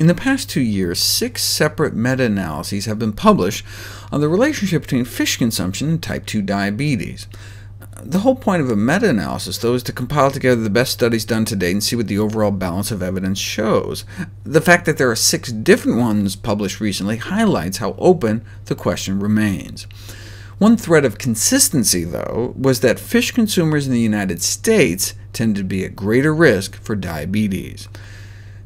In the past 2 years, 6 separate meta-analyses have been published on the relationship between fish consumption and type 2 diabetes. The whole point of a meta-analysis, though, is to compile together the best studies done to date and see what the overall balance of evidence shows. The fact that there are 6 different ones published recently highlights how open the question remains. One thread of consistency, though, was that fish consumers in the United States tended to be at greater risk for diabetes.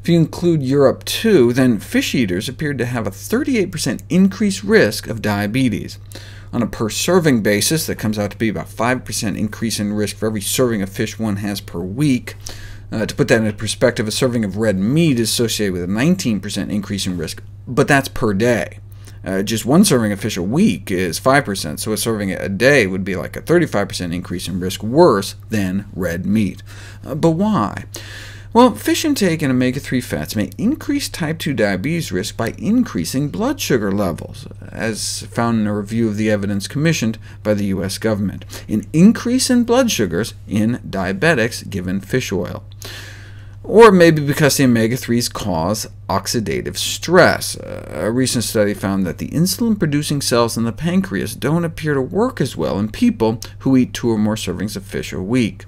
If you include Europe too, then fish eaters appeared to have a 38% increased risk of diabetes. On a per-serving basis, that comes out to be about 5% increase in risk for every serving of fish one has per week. To put that into perspective, a serving of red meat is associated with a 19% increase in risk, but that's per day. Just one serving of fish a week is 5%, so a serving a day would be like a 35% increase in risk, worse than red meat. But why? Well, fish intake and omega-3 fats may increase type 2 diabetes risk by increasing blood sugar levels, as found in a review of the evidence commissioned by the U.S. government. An increase in blood sugars in diabetics given fish oil. Or maybe because the omega-3s cause oxidative stress. A recent study found that the insulin-producing cells in the pancreas don't appear to work as well in people who eat 2 or more servings of fish a week.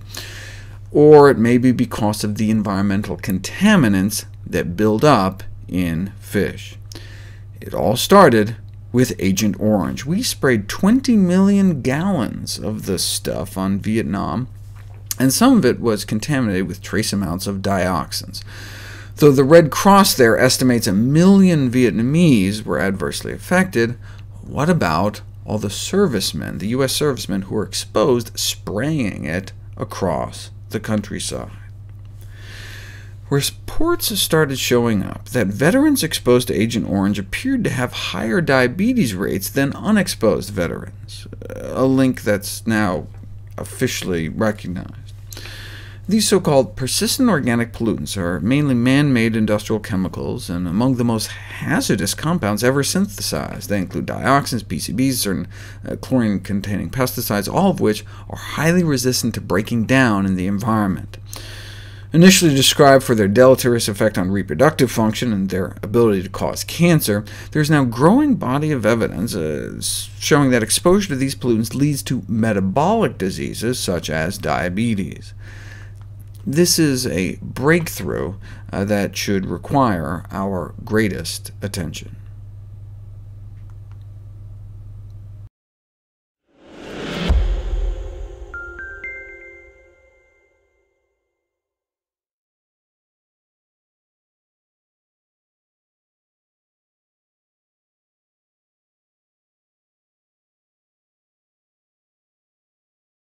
Or it may be because of the environmental contaminants that build up in fish. It all started with Agent Orange. We sprayed 20 million gallons of this stuff on Vietnam, and some of it was contaminated with trace amounts of dioxins. Though the Red Cross there estimates 1 million Vietnamese were adversely affected, what about all the servicemen, the U.S. servicemen who were exposed, spraying it across the countryside? Reports started showing up that veterans exposed to Agent Orange appeared to have higher diabetes rates than unexposed veterans, a link that's now officially recognized. These so-called persistent organic pollutants are mainly man-made industrial chemicals, and among the most hazardous compounds ever synthesized. They include dioxins, PCBs, certain chlorine-containing pesticides, all of which are highly resistant to breaking down in the environment. Initially described for their deleterious effect on reproductive function and their ability to cause cancer, there is now a growing body of evidence showing that exposure to these pollutants leads to metabolic diseases such as diabetes. This is a breakthrough that should require our greatest attention.